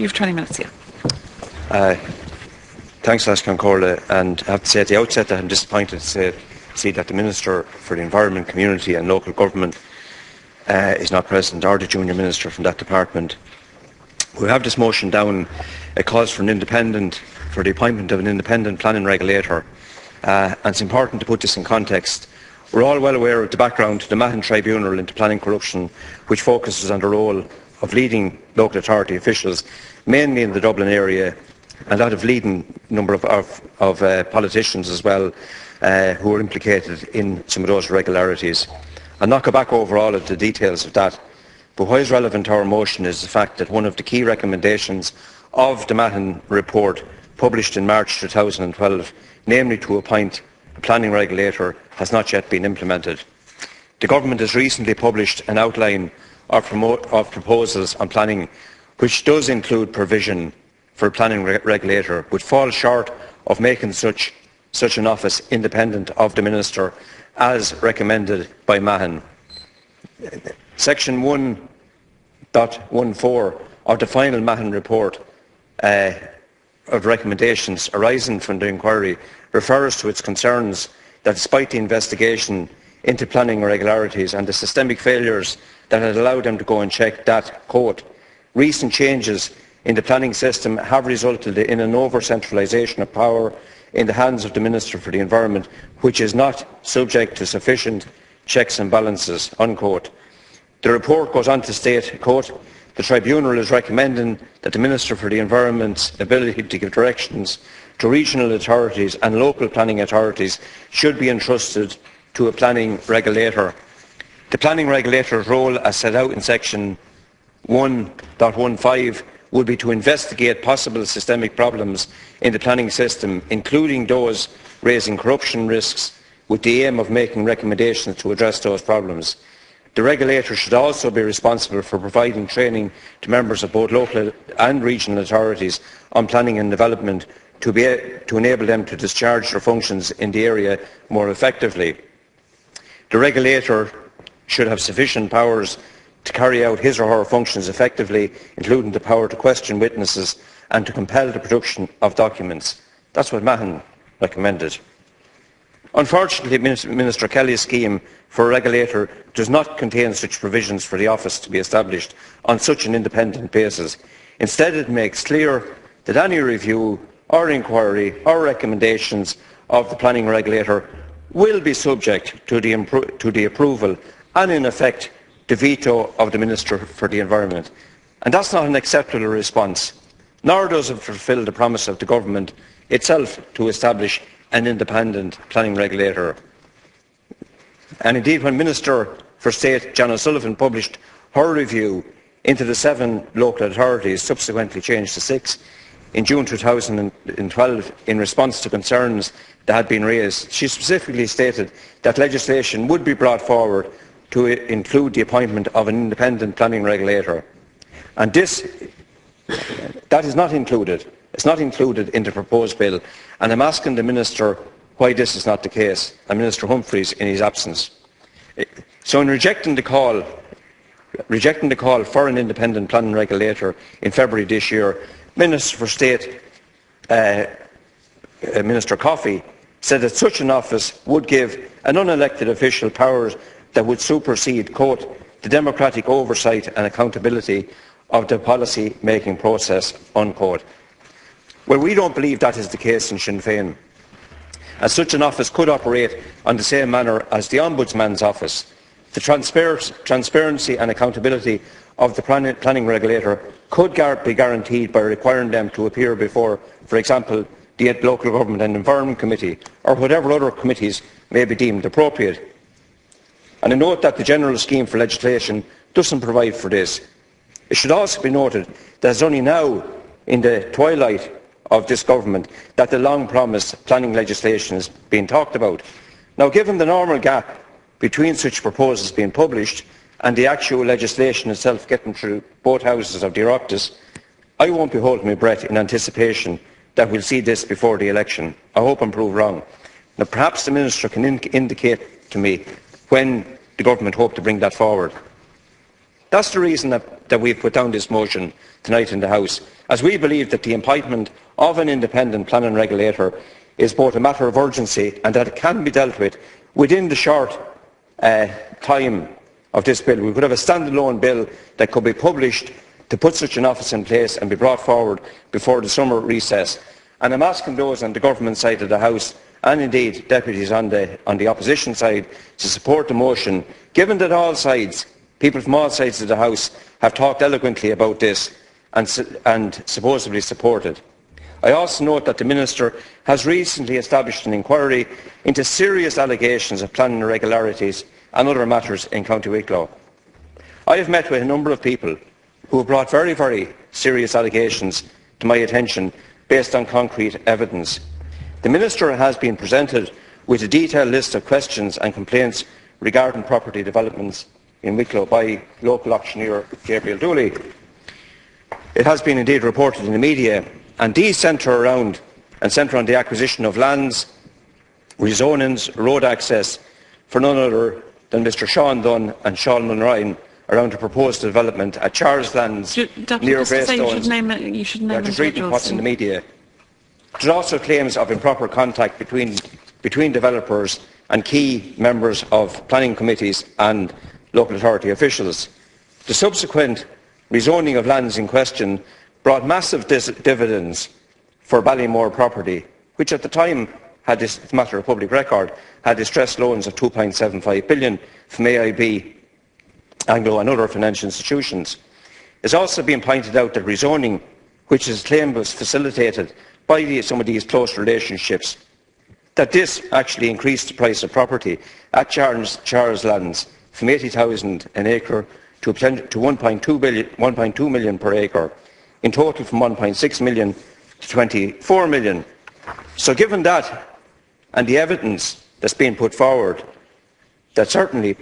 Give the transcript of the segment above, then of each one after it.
You have 20 minutes, yeah. Thanks, Ashkan Corley, and I have to say at the outset that I'm disappointed to see that the Minister for the Environment, Community and Local Government is not present, or the Junior Minister from that department. We have this motion down. It calls for the appointment of an independent planning regulator, and it's important to put this in context. We're all well aware of the background to the Mahon Tribunal into planning corruption, which focuses on the role of leading local authority officials, mainly in the Dublin area, and that of leading number of politicians as well, who are implicated in some of those irregularities. I'll not go back over all of the details of that, but what is relevant to our motion is the fact that one of the key recommendations of the Mahon report, published in March 2012, namely to appoint a planning regulator, has not yet been implemented. The Government has recently published an outline of proposals on planning, which does include provision for a planning regulator, would fall short of making such an office independent of the Minister, as recommended by Mahon. Section 1.14 of the final Mahon report of recommendations arising from the inquiry refers to its concerns that despite the investigation into planning irregularities and the systemic failures that had allowed them to go and check that, quote, recent changes in the planning system have resulted in an over-centralisation of power in the hands of the Minister for the Environment, which is not subject to sufficient checks and balances, unquote. The report goes on to state, quote, the Tribunal is recommending that the Minister for the Environment's ability to give directions to regional authorities and local planning authorities should be entrusted to a planning regulator. The planning regulator's role, as set out in section 1.15, would be to investigate possible systemic problems in the planning system, including those raising corruption risks, with the aim of making recommendations to address those problems. The regulator should also be responsible for providing training to members of both local and regional authorities on planning and development to enable them to discharge their functions in the area more effectively. The regulator should have sufficient powers to carry out his or her functions effectively, including the power to question witnesses and to compel the production of documents. That's what Mahon recommended. Unfortunately, Minister Kelly's scheme for a regulator does not contain such provisions for the office to be established on such an independent basis. Instead, it makes clear that any review or inquiry or recommendations of the planning regulator will be subject to the approval and, in effect, the veto of the Minister for the Environment. And that's not an acceptable response, nor does it fulfil the promise of the Government itself to establish an independent planning regulator. And indeed, when Minister for State John O'Sullivan published her review into the 7 local authorities, subsequently changed to 6, in June 2012, in response to concerns that had been raised, she specifically stated that legislation would be brought forward to include the appointment of an independent planning regulator. And that is not included. It's not included in the proposed bill. And I'm asking the Minister why this is not the case, and Minister Humphreys in his absence. So in rejecting the call for an independent planning regulator in February this year, Minister for State, Minister Coffey, said that such an office would give an unelected official powers that would supersede, quote, the democratic oversight and accountability of the policy-making process, unquote. Well, we don't believe that is the case in Sinn Fein, as such an office could operate on the same manner as the Ombudsman's office. The transparency and accountability of the planning regulator could be guaranteed by requiring them to appear before, for example, the Local Government and Environment Committee, or whatever other committees may be deemed appropriate. And I note that the general scheme for legislation doesn't provide for this. It should also be noted that it's only now, in the twilight of this government, that the long-promised planning legislation is being talked about. Now, given the normal gap between such proposals being published and the actual legislation itself getting through both houses of the Oireachtas, I won't be holding my breath in anticipation that we'll see this before the election. I hope I'm proved wrong. Now, perhaps the Minister can indicate to me when the Government hope to bring that forward. That's the reason that we've put down this motion tonight in the House, as we believe that the appointment of an independent planning regulator is both a matter of urgency and that it can be dealt with within the short time of this bill. We could have a standalone bill that could be published to put such an office in place and be brought forward before the summer recess. And I'm asking those on the government side of the House, and indeed deputies on the opposition side, to support the motion, given that all sides, people from all sides of the House, have talked eloquently about this and supposedly supported. I also note that the Minister has recently established an inquiry into serious allegations of planning irregularities and other matters in County Wicklow. I have met with a number of people who have brought very, very serious allegations to my attention based on concrete evidence. The Minister has been presented with a detailed list of questions and complaints regarding property developments in Wicklow by local auctioneer Gabriel Dooley. It has been indeed reported in the media, and these centre on the acquisition of lands, rezonings, road access for none other than Mr Sean Dunn and Sean Munrine around the proposed development at Charles Lands near Greystones. You should name just reading what's in the media. There are also claims of improper contact between developers and key members of planning committees and local authority officials. The subsequent rezoning of lands in question brought massive dividends for Ballymore property, which at the time, had this matter of public record, had distressed loans of 2.75 billion from AIB, Anglo and other financial institutions. It's also been pointed out that rezoning, which is claimed was facilitated by some of these close relationships, that this actually increased the price of property at Charles Lands from 80,000 an acre to 1.2 million per acre, in total from 1.6 million to 24 million. So given that and the evidence that's being put forward, that certainly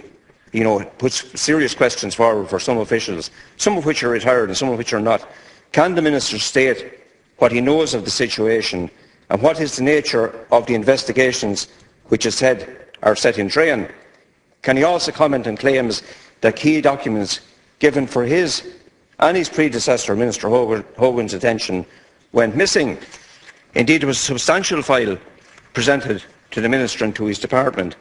puts serious questions forward for some officials, some of which are retired and some of which are not. Can the Minister state what he knows of the situation and what is the nature of the investigations which is said are set in train? Can he also comment on claims that key documents given for his and his predecessor, Minister Hogan's attention, went missing? Indeed, there was a substantial file presented to the Minister and to his department.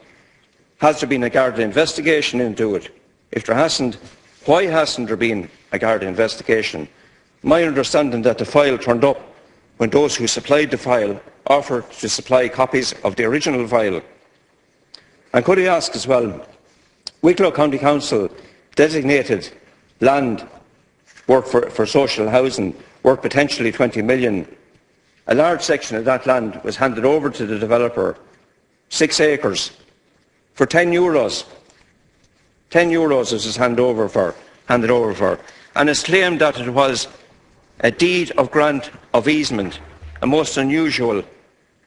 Has there been a Garda investigation into it? If there hasn't, why hasn't there been a Garda investigation? My understanding that the file turned up when those who supplied the file offered to supply copies of the original file. And could I ask as well, Wicklow County Council designated land work for social housing, worth potentially 20 million. A large section of that land was handed over to the developer, 6 acres, for €10. €10 it was handed over for, and it's claimed that it was a deed of grant of easement, a most unusual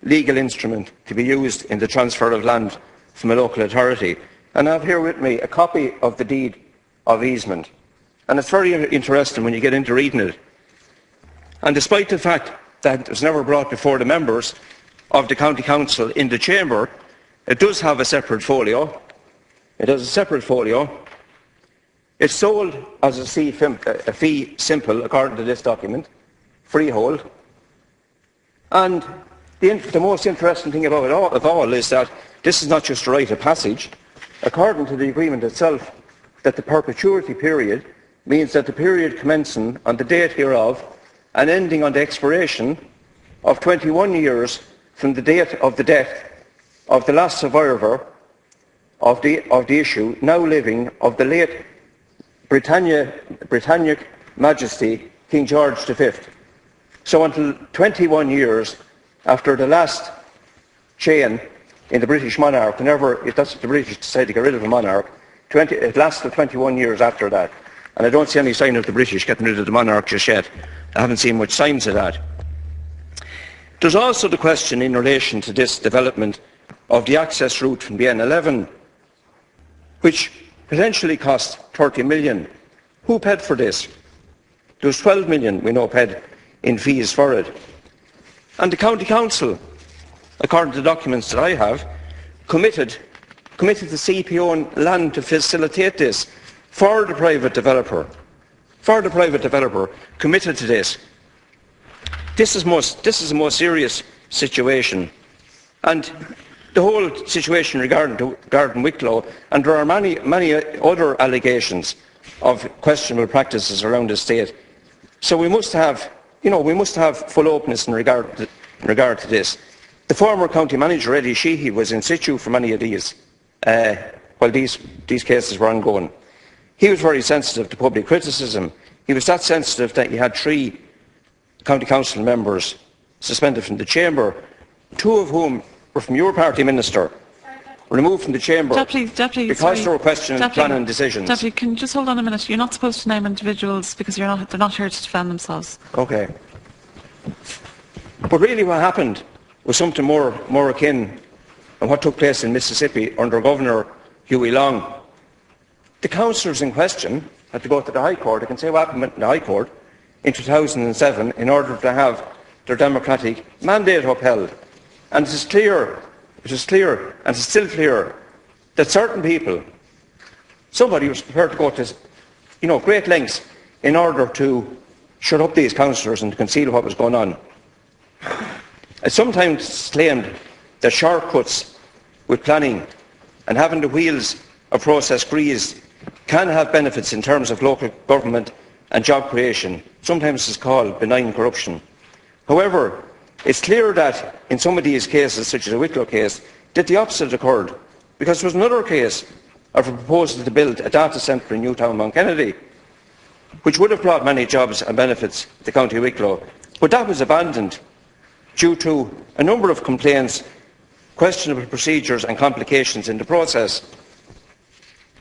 legal instrument to be used in the transfer of land from a local authority. And I have here with me a copy of the deed of easement, and it's very interesting when you get into reading it. And despite the fact that it was never brought before the members of the County Council in the Chamber, it does have a separate folio. It has a separate folio. It's sold as a fee simple, according to this document, freehold. And the most interesting thing about it all is that this is not just a rite of passage. According to the agreement itself, that the perpetuity period means that the period commencing on the date hereof and ending on the expiration of 21 years from the date of the death of the last survivor of the issue, now living, of the late Britannic Majesty King George V. So until 21 years after the last chain in the British monarch, if that's what the British decide to get rid of a monarch, it lasts for 21 years after that. And I don't see any sign of the British getting rid of the monarch just yet. I haven't seen much signs of that. There's also the question in relation to this development of the access route from the N11, which potentially cost 30 million. Who paid for this? There was 12 million, we know, paid in fees for it. And the County Council, according to the documents that I have, committed the CPO land to facilitate this for the private developer. Committed to this. This is a more serious situation, and the whole situation regarding Wicklow, and there are many other allegations of questionable practices around the state. So we must have full openness in regard to this. The former county manager, Eddie Sheehy, was in situ for many of these while these cases were ongoing. He was very sensitive to public criticism. He was that sensitive that he had 3 county council members suspended from the chamber, 2 of whom were from your party minister, removed from the chamber because they were questioning planning decisions. Deputy, can you just hold on a minute? You're not supposed to name individuals because they're not here to defend themselves. Okay. But really what happened was something more akin to what took place in Mississippi under Governor Huey Long. The councillors in question had to go to the High Court. I can say what happened in the High Court in 2007 in order to have their democratic mandate upheld. And it is clear, and it's still clear, that certain people, somebody was prepared to go to great lengths in order to shut up these councillors and to conceal what was going on. It's sometimes claimed that shortcuts with planning and having the wheels of process greased can have benefits in terms of local government and job creation. Sometimes it's called benign corruption. However, it's clear that in some of these cases, such as the Wicklow case, that the opposite occurred, because there was another case of a proposal to build a data centre in Newtown Mount Kennedy, which would have brought many jobs and benefits to County Wicklow, but that was abandoned due to a number of complaints, questionable procedures and complications in the process.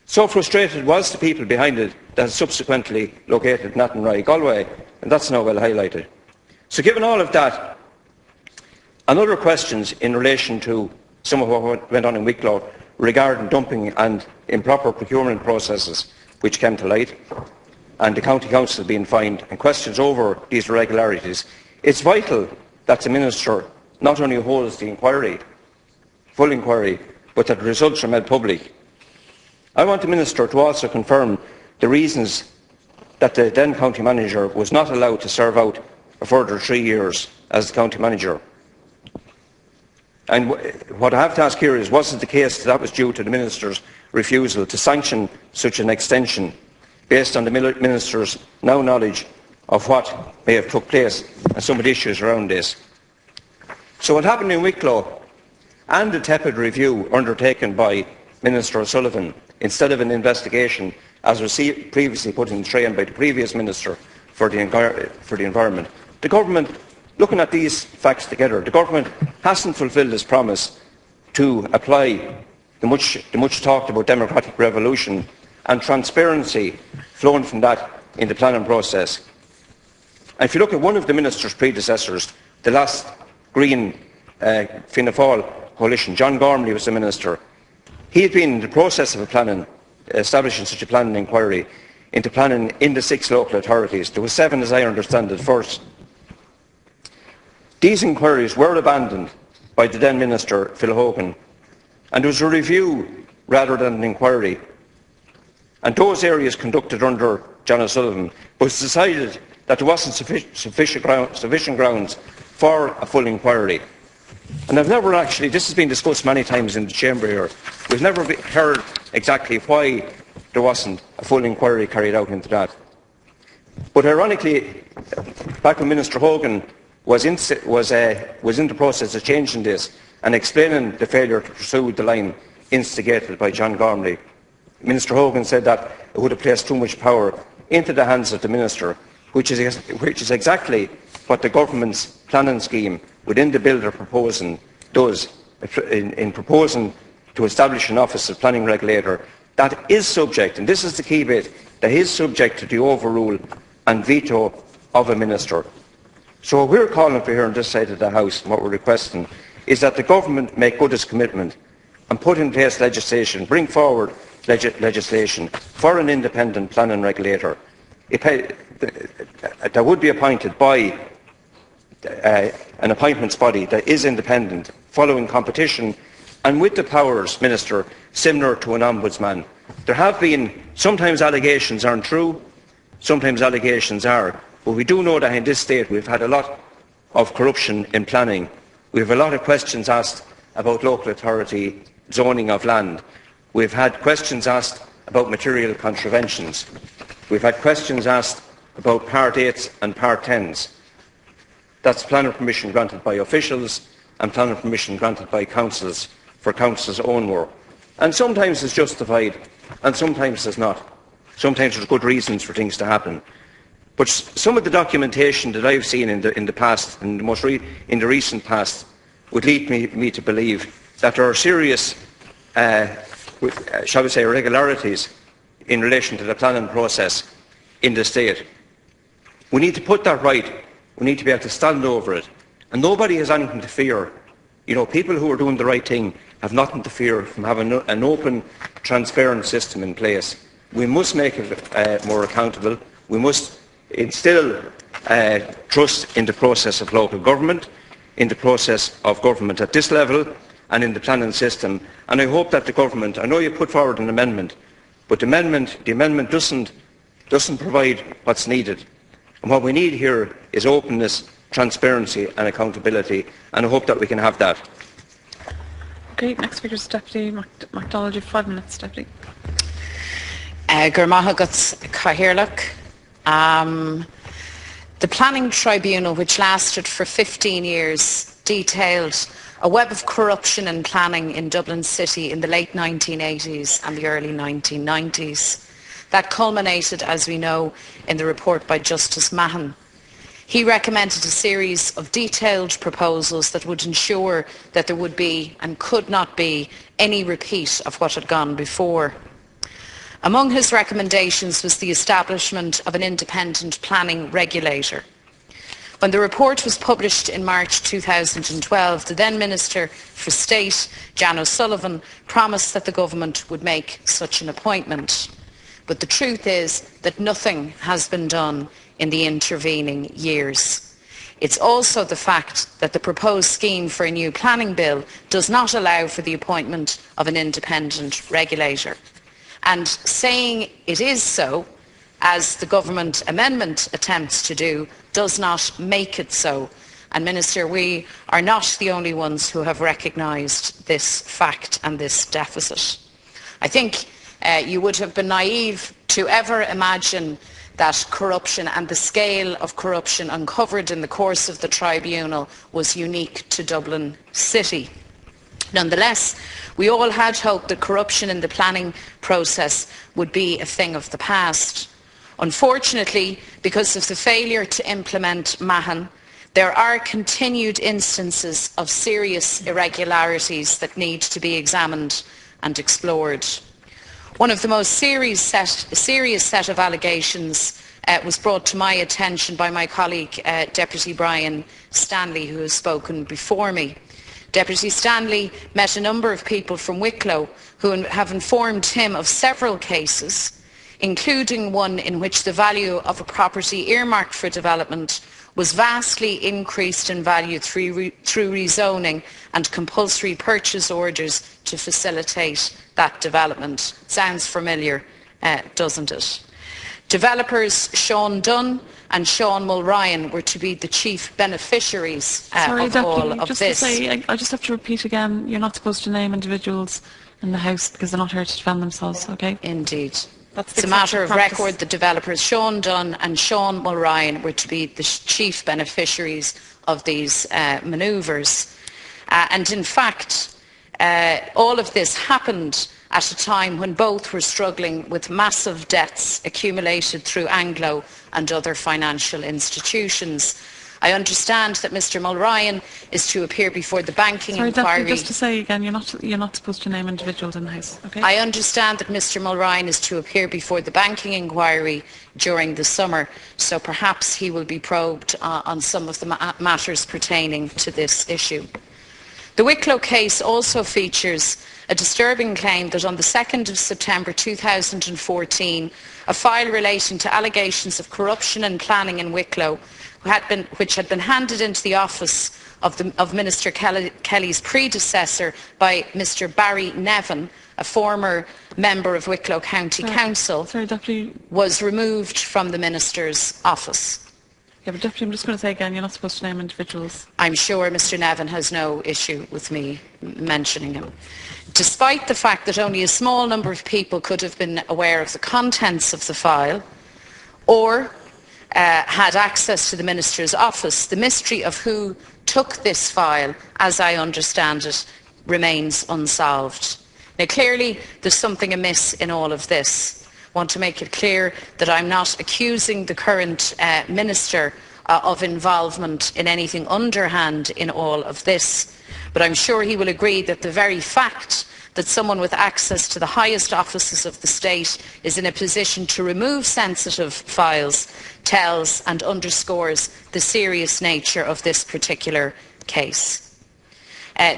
So frustrated was the people behind it that subsequently located in Athenry, Galway, and that's now well highlighted. So given all of that, and other questions in relation to some of what went on in Wicklow regarding dumping and improper procurement processes which came to light, and the County Council being fined, and questions over these irregularities, it's vital that the Minister not only holds the inquiry, full inquiry, but that the results are made public. I want the Minister to also confirm the reasons that the then County Manager was not allowed to serve out a further 3 years as the County Manager. And what I have to ask here is, was it the case that was due to the Minister's refusal to sanction such an extension based on the Minister's now knowledge of what may have took place and some of the issues around this? So what happened in Wicklow and the tepid review undertaken by Minister O'Sullivan instead of an investigation as was previously put in train by the previous Minister for the Environment, the Government, looking at these facts together, the Government hasn't fulfilled its promise to apply the much talked about democratic revolution and transparency flowing from that in the planning process. And if you look at one of the Minister's predecessors, the last Green Fianna Fáil coalition, John Gormley was the Minister. He had been in the process of establishing such a planning inquiry into planning in the 6 local authorities. There were 7, as I understand it, first. These inquiries were abandoned by the then Minister, Phil Hogan, and there was a review rather than an inquiry. And those areas conducted under John O'Sullivan, but it's decided that there wasn't sufficient grounds for a full inquiry. And I've never actually, this has been discussed many times in the chamber here, we've never heard exactly why there wasn't a full inquiry carried out into that. But ironically, back when Minister Hogan was in the process of changing this and explaining the failure to pursue the line instigated by John Gormley, Minister Hogan said that it would have placed too much power into the hands of the Minister, which is exactly what the government's planning scheme within the bill they're proposing does in proposing to establish an office of planning regulator that is subject, and this is the key bit, that is subject to the overrule and veto of a minister. So what we're calling for here on this side of the House, and what we're requesting, is that the government make good its commitment and put in place legislation, bring forward legislation for an independent planning regulator that would be appointed by an appointments body that is independent, following competition, and with the powers, Minister, similar to an ombudsman. There have been, sometimes allegations aren't true, sometimes allegations are, but we do know that in this state we've had a lot of corruption in planning. We have a lot of questions asked about local authority zoning of land. We've had questions asked about material contraventions. We've had questions asked about Part 8s and Part 10s. That's planning permission granted by officials and planning permission granted by councils for council's own work. And sometimes it's justified and sometimes it's not. Sometimes there's good reasons for things to happen. But some of the documentation that I've seen in the past, in the recent past, would lead me to believe that there are serious, shall we say, irregularities in relation to the planning process in the state. We need to put that right. We need to be able to stand over it. And nobody has anything to fear. You know, people who are doing the right thing have nothing to fear from having an open, transparent system in place. We must make it more accountable. We must instill trust in the process of local government, in the process of government at this level and in the planning system. And I hope that the government, I know you put forward an amendment, but the amendment doesn't provide what's needed. And what we need here is openness, transparency and accountability, and I hope that we can have that. Okay, next speaker is Deputy McDonald. You have 5 minutes, Deputy. The Planning Tribunal, which lasted for 15 years, detailed a web of corruption and planning in Dublin City in the late 1980s and the early 1990s. That culminated, as we know, in the report by Justice Mahon. He recommended a series of detailed proposals that would ensure that there would be and could not be any repeat of what had gone before. Among his recommendations was the establishment of an independent planning regulator. When the report was published in March 2012, the then Minister for State, Jan O'Sullivan, promised that the government would make such an appointment. But the truth is that nothing has been done in the intervening years. It's also the fact that the proposed scheme for a new planning bill does not allow for the appointment of an independent regulator. And saying it is so, as the government amendment attempts to do, does not make it so. And Minister, we are not the only ones who have recognised this fact and this deficit. I think you would have been naive to ever imagine that corruption and the scale of corruption uncovered in the course of the tribunal was unique to Dublin City. Nonetheless, we all had hoped that corruption in the planning process would be a thing of the past. Unfortunately, because of the failure to implement Mahon, there are continued instances of serious irregularities that need to be examined and explored. One of the most serious set of allegations was brought to my attention by my colleague, Deputy Brian Stanley, who has spoken before me. Deputy Stanley met a number of people from Wicklow who have informed him of several cases, including one in which the value of a property earmarked for development was vastly increased in value through rezoning and compulsory purchase orders to facilitate that development. Sounds familiar, doesn't it? Developers Sean Dunn and Sean Mulryan were to be the chief beneficiaries of all of this. I just have to repeat again, you're not supposed to name individuals in the House because they're not here to defend themselves, okay? Indeed. It's a matter of record. The developers Sean Dunn and Sean Mulryan were to be the chief beneficiaries of these manoeuvres. And in fact, all of this happened at a time when both were struggling with massive debts accumulated through Anglo and other financial institutions. I understand that Mr Mulryan is to appear before the banking inquiry. Deputy, just to say again, you're not supposed to name individuals in the House. Okay? I understand that Mr Mulryan is to appear before the banking inquiry during the summer, so perhaps he will be probed on some of the matters pertaining to this issue. The Wicklow case also features a disturbing claim that on the 2nd of September 2014, a file relating to allegations of corruption and planning in Wicklow, which had been handed into the office of Minister Kelly's predecessor by Mr Barry Nevin, a former member of Wicklow County Council, was removed from the Minister's office. Yeah, but Deputy, I'm just going to say again, you're not supposed to name individuals. I'm sure Mr Nevin has no issue with me mentioning him. Despite the fact that only a small number of people could have been aware of the contents of the file or had access to the Minister's office, the mystery of who took this file, as I understand it, remains unsolved. Now, clearly, there's something amiss in all of this. I want to make it clear that I'm not accusing the current Minister of involvement in anything underhand in all of this, but I'm sure he will agree that the very fact that someone with access to the highest offices of the state is in a position to remove sensitive files tells and underscores the serious nature of this particular case.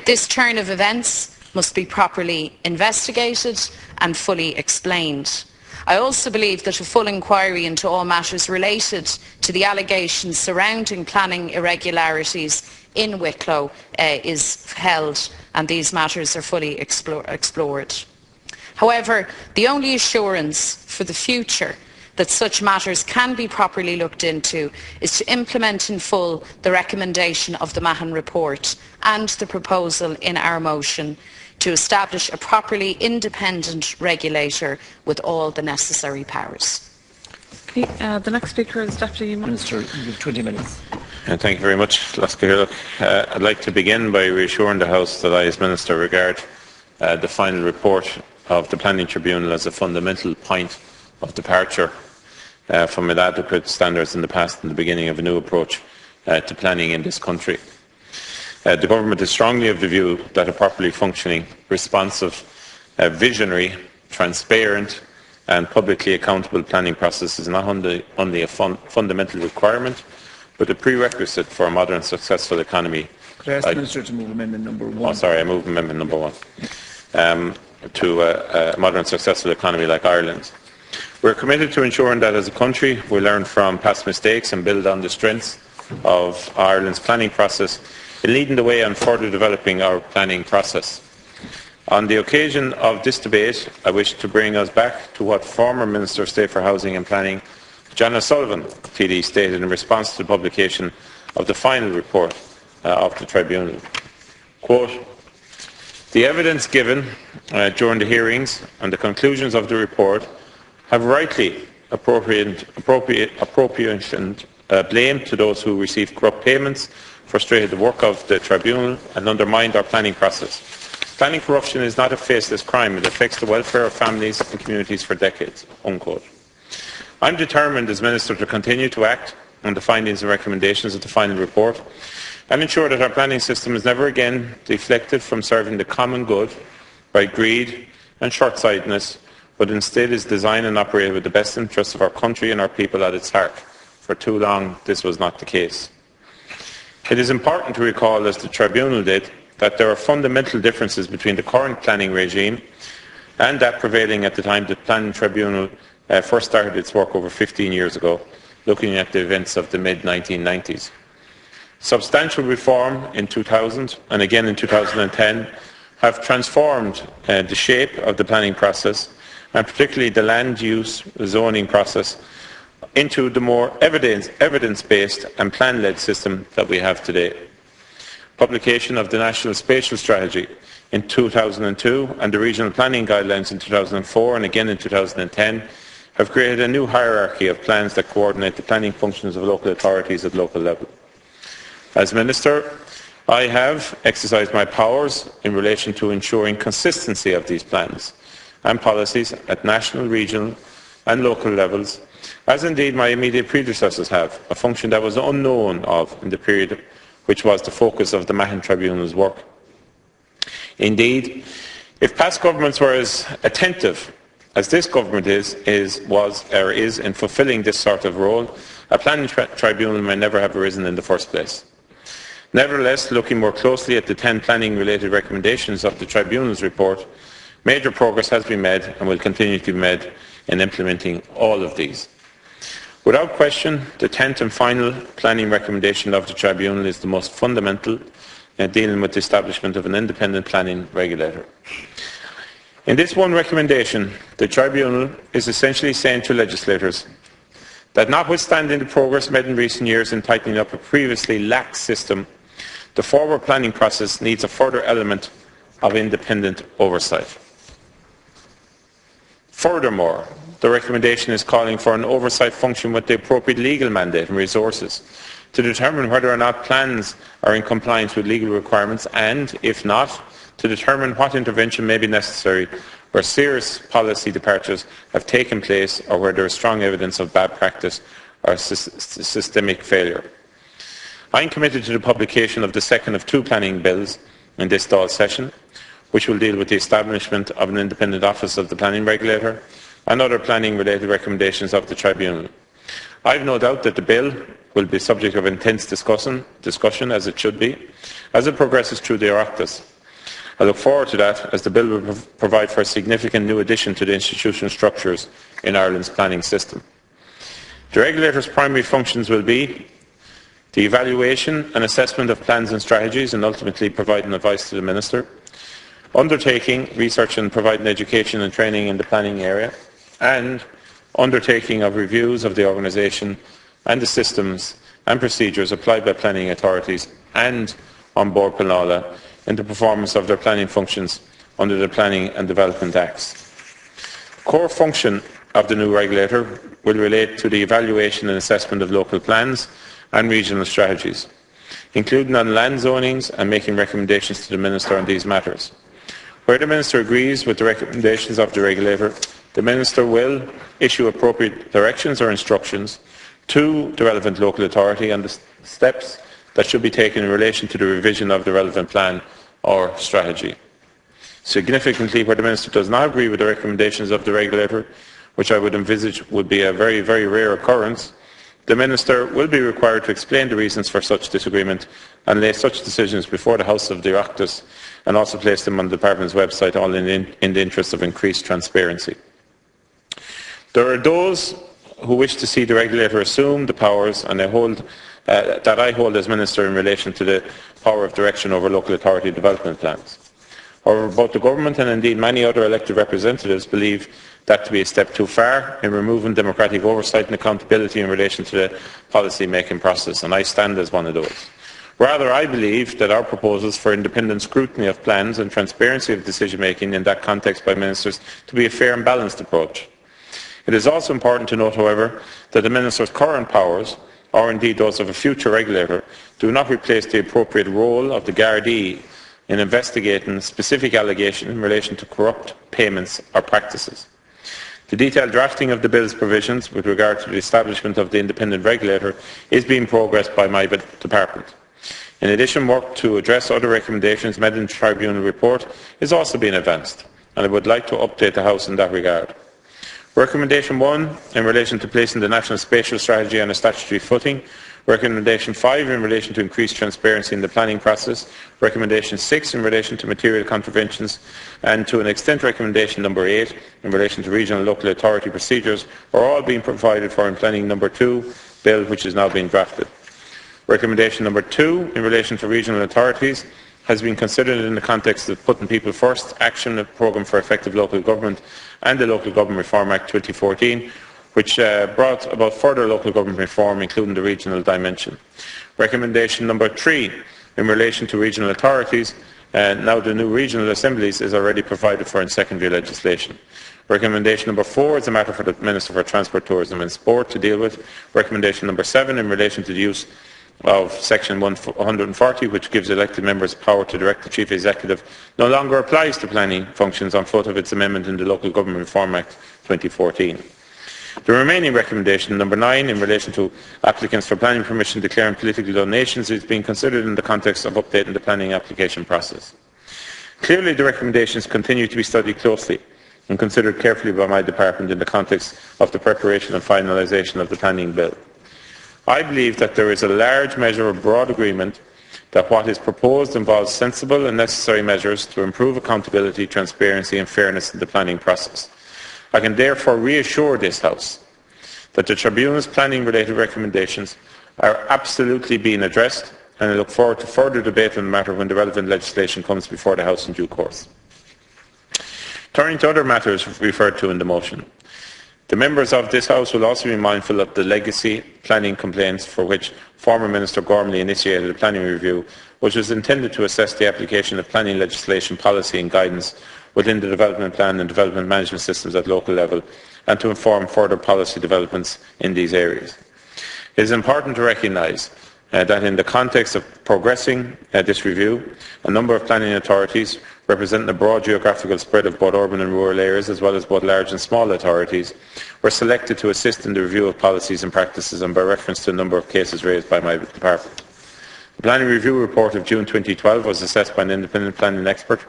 This turn of events must be properly investigated and fully explained. I also believe that a full inquiry into all matters related to the allegations surrounding planning irregularities in Wicklow is held, and these matters are fully explored. However, the only assurance for the future that such matters can be properly looked into is to implement in full the recommendation of the Mahon report and the proposal in our motion to establish a properly independent regulator with all the necessary powers. Okay, the next speaker is Deputy Minister. You have 20 minutes. Thank you very much. I'd like to begin by reassuring the House that I, as Minister, regard the final report of the Planning Tribunal as a fundamental point of departure from inadequate standards in the past and the beginning of a new approach to planning in this country. The Government is strongly of the view that a properly functioning, responsive, visionary, transparent and publicly accountable planning process is not only a fundamental requirement, but a prerequisite for a modern, successful economy. Could I ask the Minister to move Amendment number 1? Oh, sorry, I move Amendment number 1. To a modern, successful economy like Ireland. We're committed to ensuring that as a country we learn from past mistakes and build on the strengths of Ireland's planning process in leading the way on further developing our planning process. On the occasion of this debate, I wish to bring us back to what former Minister of State for Housing and Planning, John O'Sullivan, TD, stated in response to the publication of the final report of the Tribunal. Quote, "The evidence given during the hearings and the conclusions of the report have rightly appropriated blame to those who received corrupt payments, frustrated the work of the Tribunal and undermined our planning process. Planning corruption is not a faceless crime. It affects the welfare of families and communities for decades." Unquote. I'm determined as Minister to continue to act on the findings and recommendations of the final report and ensure that our planning system is never again deflected from serving the common good by greed and short-sightedness, but instead is designed and operated with the best interests of our country and our people at its heart. For too long, this was not the case. It is important to recall, as the Tribunal did, that there are fundamental differences between the current planning regime and that prevailing at the time the Planning Tribunal first started its work over 15 years ago, looking at the events of the mid-1990s. Substantial reform in 2000 and again in 2010 have transformed the shape of the planning process, and particularly the land use zoning process, into the more evidence-based and plan-led system that we have today. Publication of the National Spatial Strategy in 2002 and the Regional Planning Guidelines in 2004 and again in 2010 have created a new hierarchy of plans that coordinate the planning functions of local authorities at local level. As Minister, I have exercised my powers in relation to ensuring consistency of these plans and policies at national, regional and local levels, as indeed my immediate predecessors have, a function that was unknown of in the period which was the focus of the Mahon Tribunal's work. Indeed, if past governments were as attentive as this government is in fulfilling this sort of role, a planning tribunal may never have arisen in the first place. Nevertheless, looking more closely at the 10 planning-related recommendations of the Tribunal's report, major progress has been made and will continue to be made in implementing all of these. Without question, the 10th and final planning recommendation of the Tribunal is the most fundamental in dealing with the establishment of an independent planning regulator. In this one recommendation, the Tribunal is essentially saying to legislators that notwithstanding the progress made in recent years in tightening up a previously lax system, the forward planning process needs a further element of independent oversight. Furthermore, the recommendation is calling for an oversight function with the appropriate legal mandate and resources to determine whether or not plans are in compliance with legal requirements and, if not, to determine what intervention may be necessary where serious policy departures have taken place or where there is strong evidence of bad practice or systemic failure. I am committed to the publication of the second of two planning bills in this Dáil session, which will deal with the establishment of an independent office of the planning regulator and other planning-related recommendations of the Tribunal. I have no doubt that the bill will be subject of intense discussion as it should be, as it progresses through the Oireachtas. I look forward to that, as the bill will provide for a significant new addition to the institutional structures in Ireland's planning system. The regulator's primary functions will be the evaluation and assessment of plans and strategies and ultimately providing advice to the Minister, undertaking research and providing education and training in the planning area, and undertaking of reviews of the organisation and the systems and procedures applied by planning authorities and on Board Pleanála in the performance of their planning functions under the Planning and Development Acts. The core function of the new regulator will relate to the evaluation and assessment of local plans and regional strategies, including on land zonings and making recommendations to the Minister on these matters. Where the Minister agrees with the recommendations of the regulator, the Minister will issue appropriate directions or instructions to the relevant local authority on the steps that should be taken in relation to the revision of the relevant plan or strategy. Significantly, where the Minister does not agree with the recommendations of the regulator, which I would envisage would be a very, very rare occurrence, the Minister will be required to explain the reasons for such disagreement and lay such decisions before the House of the Oireachtas and also place them on the Department's website, all in the interest of increased transparency. There are those who wish to see the regulator assume the powers and that I hold as Minister in relation to the power of direction over local authority development plans. However, both the Government and indeed many other elected representatives believe that to be a step too far in removing democratic oversight and accountability in relation to the policy-making process, and I stand as one of those. Rather, I believe that our proposals for independent scrutiny of plans and transparency of decision-making in that context by ministers to be a fair and balanced approach. It is also important to note, however, that the Minister's current powers, or indeed those of a future regulator, do not replace the appropriate role of the Gardaí in investigating specific allegations in relation to corrupt payments or practices. The detailed drafting of the bill's provisions with regard to the establishment of the independent regulator is being progressed by my department. In addition, work to address other recommendations made in the Tribunal report is also being advanced, and I would like to update the House in that regard. Recommendation 1 in relation to placing the National Spatial Strategy on a statutory footing, Recommendation 5 in relation to increased transparency in the planning process, Recommendation 6 in relation to material contraventions, and to an extent Recommendation number 8 in relation to regional and local authority procedures are all being provided for in Planning number 2 bill, which is now being drafted. Recommendation number 2 in relation to regional authorities has been considered in the context of Putting People First Action Programme for Effective Local Government and the Local Government Reform Act 2014, which brought about further local government reform, including the regional dimension. Recommendation number 3 in relation to regional authorities, now the new regional assemblies is already provided for in secondary legislation. Recommendation number 4 is a matter for the Minister for Transport, Tourism and Sport to deal with. Recommendation number 7 in relation to the use of Section 140, which gives elected members power to direct the Chief Executive, no longer applies to planning functions on foot of its amendment in the Local Government Reform Act 2014. The remaining recommendation, number 9, in relation to applicants for planning permission declaring political donations, is being considered in the context of updating the planning application process. Clearly, the recommendations continue to be studied closely and considered carefully by my department in the context of the preparation and finalisation of the planning bill. I believe that there is a large measure of broad agreement that what is proposed involves sensible and necessary measures to improve accountability, transparency and fairness in the planning process. I can therefore reassure this House that the Tribunal's planning-related recommendations are absolutely being addressed, and I look forward to further debate on the matter when the relevant legislation comes before the House in due course. Turning to other matters referred to in the motion. The members of this House will also be mindful of the legacy planning complaints for which former Minister Gormley initiated a planning review, which was intended to assess the application of planning legislation, policy and guidance within the development plan and development management systems at local level, and to inform further policy developments in these areas. It is important to recognise that in the context of progressing this review, a number of planning authorities representing a broad geographical spread of both urban and rural areas, as well as both large and small authorities, were selected to assist in the review of policies and practices, and by reference to a number of cases raised by my department. The planning review report of June 2012 was assessed by an independent planning expert,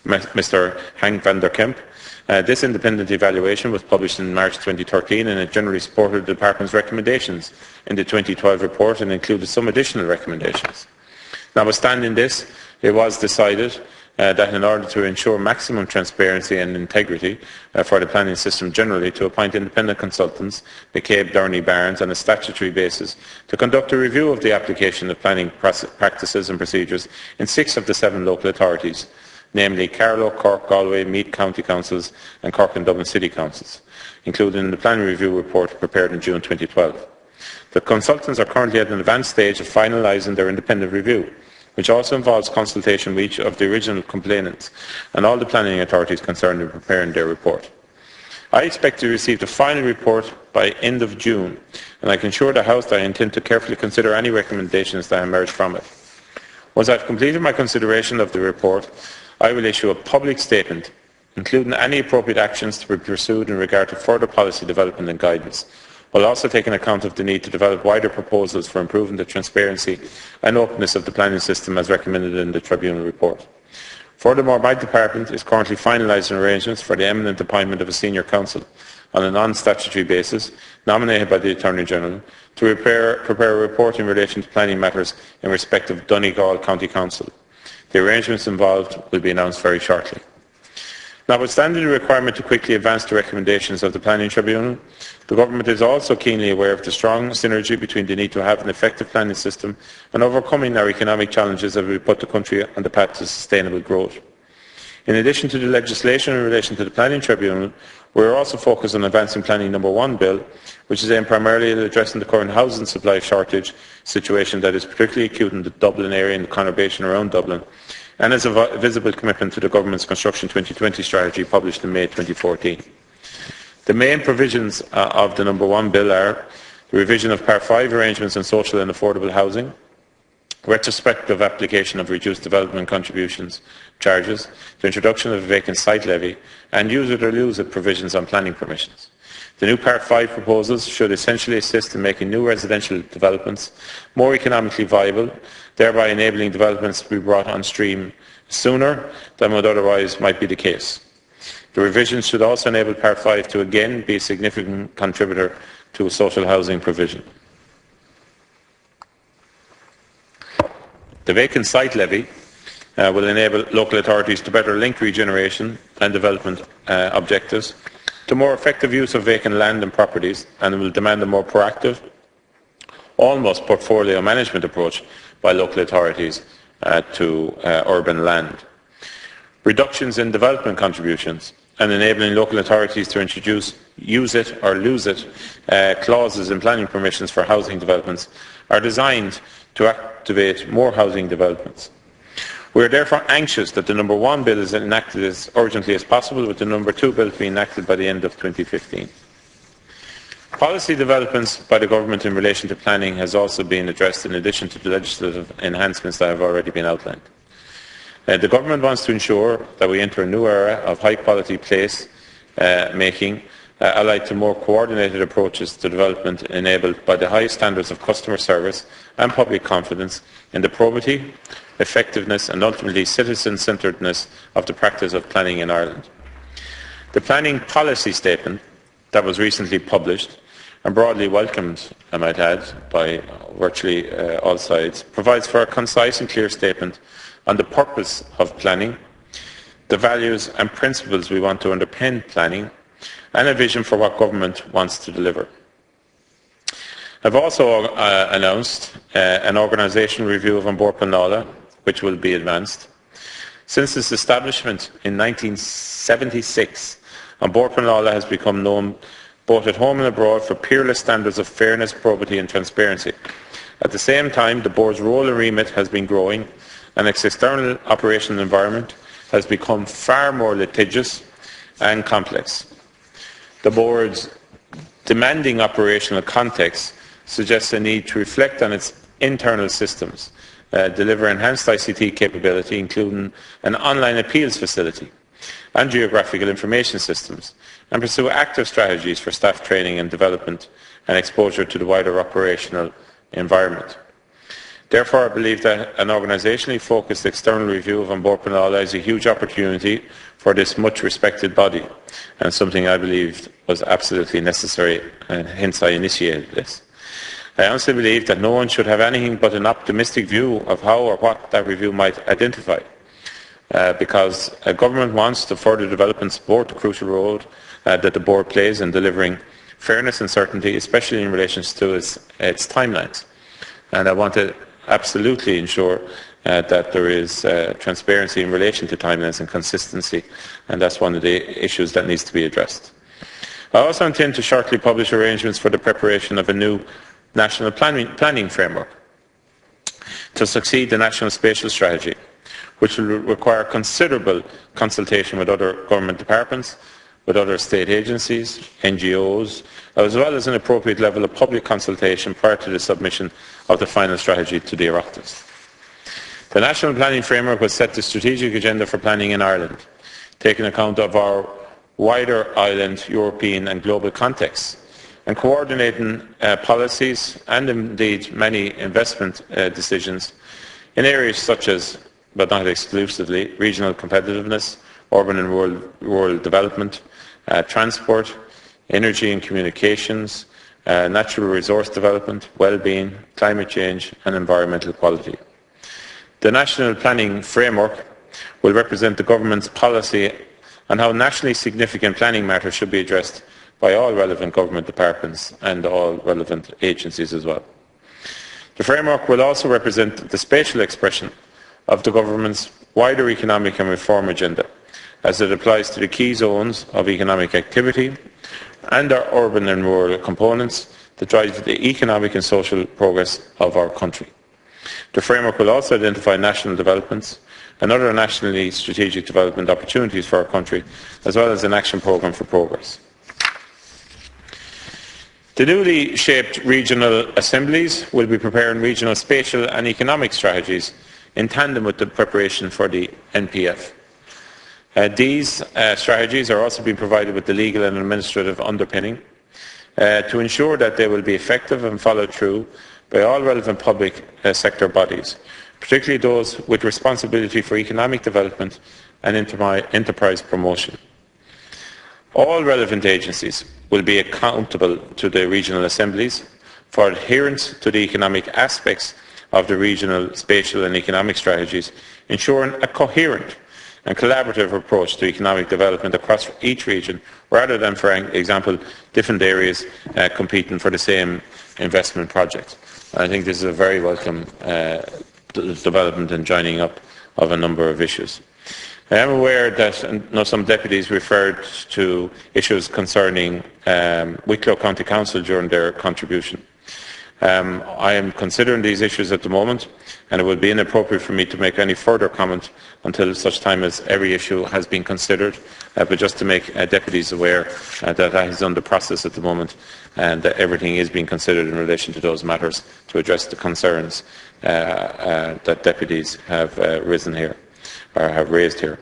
Mr. Hank van der Kemp. This independent evaluation was published in March 2013, and it generally supported the department's recommendations in the 2012 report and included some additional recommendations. Notwithstanding this, it was decided that in order to ensure maximum transparency and integrity for the planning system generally, to appoint independent consultants, McCabe, Downey, Barnes, on a statutory basis, to conduct a review of the application of planning practices and procedures in 6 of the 7 local authorities, namely Carlow, Cork, Galway, Meath County Councils and Cork and Dublin City Councils, included in the planning review report prepared in June 2012. The consultants are currently at an advanced stage of finalising their independent review, which also involves consultation with each of the original complainants and all the planning authorities concerned in preparing their report. I expect to receive the final report by end of June, and I can assure the House that I intend to carefully consider any recommendations that emerge from it. Once I have completed my consideration of the report, I will issue a public statement, including any appropriate actions to be pursued in regard to further policy development and guidance, while also taking account of the need to develop wider proposals for improving the transparency and openness of the planning system as recommended in the Tribunal report. Furthermore, my department is currently finalising arrangements for the imminent appointment of a senior counsel on a non-statutory basis, nominated by the Attorney-General, to prepare a report in relation to planning matters in respect of Donegal County Council. The arrangements involved will be announced very shortly. Notwithstanding the requirement to quickly advance the recommendations of the Planning Tribunal, the Government is also keenly aware of the strong synergy between the need to have an effective planning system and overcoming our economic challenges as we put the country on the path to sustainable growth. In addition to the legislation in relation to the Planning Tribunal, we are also focused on advancing Planning No. 1 Bill, which is aimed primarily at addressing the current housing supply shortage situation that is particularly acute in the Dublin area and the conurbation around Dublin, and is a visible commitment to the Government's Construction 2020 strategy published in May 2014. The main provisions of the No. 1 Bill are the revision of Part 5 arrangements on social and affordable housing, retrospective application of reduced development contributions charges, the introduction of a vacant site levy, and use it or lose it provisions on planning permissions. The new Part 5 proposals should essentially assist in making new residential developments more economically viable, thereby enabling developments to be brought on stream sooner than would otherwise might be the case. The revisions should also enable Part 5 to again be a significant contributor to social housing provision. The vacant site levy will enable local authorities to better link regeneration and development objectives to more effective use of vacant land and properties, and will demand a more proactive, almost portfolio management approach by local authorities to urban land. Reductions in development contributions and enabling local authorities to introduce use it or lose it clauses in planning permissions for housing developments are designed to activate more housing developments. We are therefore anxious that the No. 1 Bill is enacted as urgently as possible, with the No. 2 Bill to be enacted by the end of 2015. Policy developments by the Government in relation to planning has also been addressed in addition to the legislative enhancements that have already been outlined. The Government wants to ensure that we enter a new era of high-quality place making, allied to more coordinated approaches to development enabled by the highest standards of customer service and public confidence in the probity, effectiveness and ultimately citizen-centredness of the practice of planning in Ireland. The planning policy statement that was recently published and broadly welcomed, I might add, by virtually all sides, provides for a concise and clear statement on the purpose of planning, the values and principles we want to underpin planning, and a vision for what government wants to deliver. I've also announced an organisational review of An Bord Pleanála, which will be advanced. Since its establishment in 1976, An Bord Pleanála has become known both at home and abroad, for peerless standards of fairness, probity and transparency. At the same time, the Board's role and remit has been growing, and its external operational environment has become far more litigious and complex. The Board's demanding operational context suggests a need to reflect on its internal systems, deliver enhanced ICT capability, including an online appeals facility and geographical information systems, and pursue active strategies for staff training and development and exposure to the wider operational environment. Therefore, I believe that an organisationally focused external review of An Bord Pleanála is a huge opportunity for this much respected body, and something I believed was absolutely necessary, and hence I initiated this. I honestly believe that no one should have anything but an optimistic view of how or what that review might identify, because a government wants to further develop and support the crucial role that the Board plays in delivering fairness and certainty, especially in relation to its timelines. And I want to absolutely ensure that there is transparency in relation to timelines and consistency, and that's one of the issues that needs to be addressed. I also intend to shortly publish arrangements for the preparation of a new national planning framework to succeed the National Spatial Strategy, which will require considerable consultation with other government departments, with other state agencies, NGOs, as well as an appropriate level of public consultation prior to the submission of the final strategy to the Oireachtas. The National Planning Framework will set the strategic agenda for planning in Ireland, taking account of our wider island, European and global context, and coordinating policies and indeed many investment decisions in areas such as, but not exclusively, regional competitiveness, urban and rural development, transport, energy and communications, natural resource development, well-being, climate change and environmental quality. The National Planning Framework will represent the Government's policy on how nationally significant planning matters should be addressed by all relevant government departments and all relevant agencies as well. The framework will also represent the spatial expression of the Government's wider economic and reform agenda, as it applies to the key zones of economic activity and our urban and rural components that drive the economic and social progress of our country. The framework will also identify national developments and other nationally strategic development opportunities for our country, as well as an action programme for progress. The newly shaped regional assemblies will be preparing regional spatial and economic strategies in tandem with the preparation for the NPF. These strategies are also being provided with the legal and administrative underpinning to ensure that they will be effective and followed through by all relevant public sector bodies, particularly those with responsibility for economic development and enterprise promotion. All relevant agencies will be accountable to the regional assemblies for adherence to the economic aspects of the regional, spatial and economic strategies, ensuring a coherent and collaborative approach to economic development across each region, rather than, for example, different areas competing for the same investment project. I think this is a very welcome development and joining up of a number of issues. I am aware that some deputies referred to issues concerning Wicklow County Council during their contribution. I am considering these issues at the moment, and it would be inappropriate for me to make any further comment until such time as every issue has been considered, but just to make deputies aware that that is under process at the moment, and that everything is being considered in relation to those matters to address the concerns that deputies have raised here.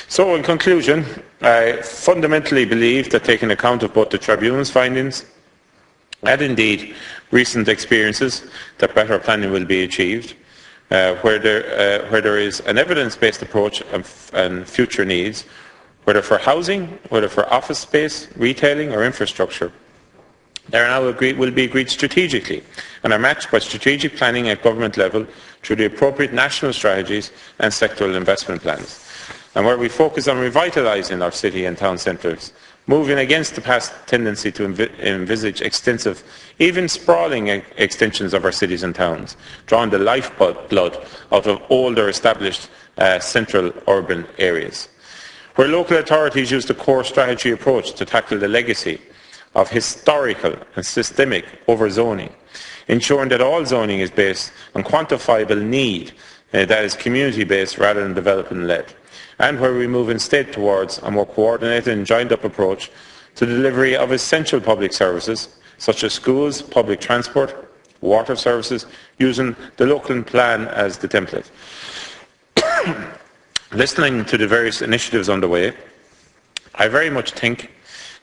So, in conclusion, I fundamentally believe that taking account of both the Tribunal's findings and indeed recent experiences, that better planning will be achieved, where there is an evidence-based approach and future needs, whether for housing, whether for office space, retailing or infrastructure. They are now will be agreed strategically and are matched by strategic planning at government level through the appropriate national strategies and sectoral investment plans. And where we focus on revitalising our city and town centres, moving against the past tendency to envisage extensive, even sprawling extensions of our cities and towns, drawing the lifeblood out of older established central urban areas. Where local authorities use the core strategy approach to tackle the legacy of historical and systemic overzoning, ensuring that all zoning is based on quantifiable need that is community-based rather than development-led, and where we move instead towards a more coordinated and joined-up approach to the delivery of essential public services such as schools, public transport, water services, using the local plan as the template. Listening to the various initiatives underway, I very much think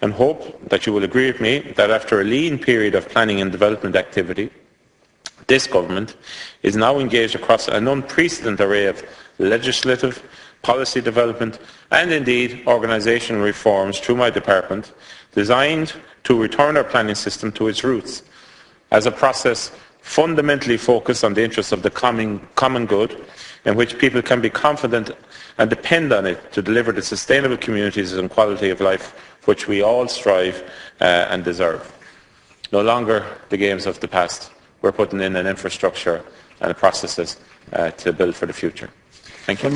and hope that you will agree with me that after a lean period of planning and development activity, this government is now engaged across an unprecedented array of legislative, policy development and indeed organisational reforms through my department designed to return our planning system to its roots as a process fundamentally focused on the interests of the common good, in which people can be confident and depend on it to deliver the sustainable communities and quality of life which we all strive and deserve. No longer the games of the past. We're putting in an infrastructure and processes to build for the future. Thank you.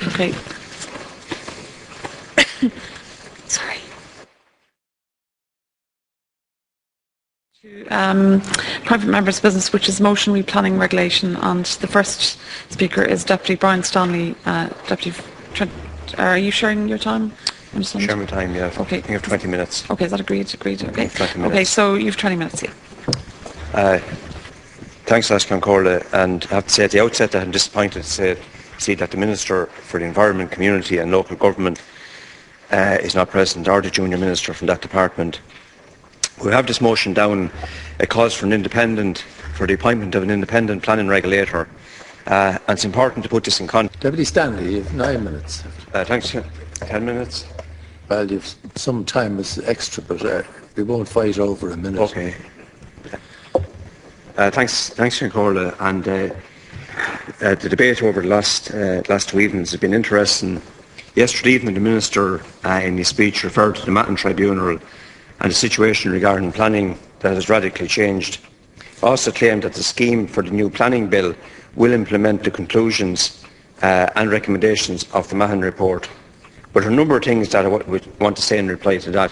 Okay. Sorry. Private members' business, which is motion replanning regulation, and the first speaker is Deputy Brian Stanley. Are you sharing your time? Share my time, yeah. Okay. You have 20 minutes. Okay, is that agreed? Agreed. Okay. 20 minutes. Okay, so you've 20 minutes, yeah. Thanks, Ashkan Corley, and I have to say at the outset that I'm disappointed to see that the Minister for the Environment, Community and Local Government is not present, or the Junior Minister from that department. We have this motion down. It calls for the appointment of an independent planning regulator, and it's important to put this in context. Deputy Stanley, you have 9 minutes. Thanks. 10 minutes. Well, you've some time is extra, but we won't fight over a minute. Okay. Thanks, Corley. And the debate over the last 2 evenings has been interesting. Yesterday evening, the Minister, in his speech, referred to the Mahon Tribunal and the situation regarding planning that has radically changed. Also claimed that the scheme for the new planning bill will implement the conclusions and recommendations of the Mahon report. But there are a number of things that I want to say in reply to that.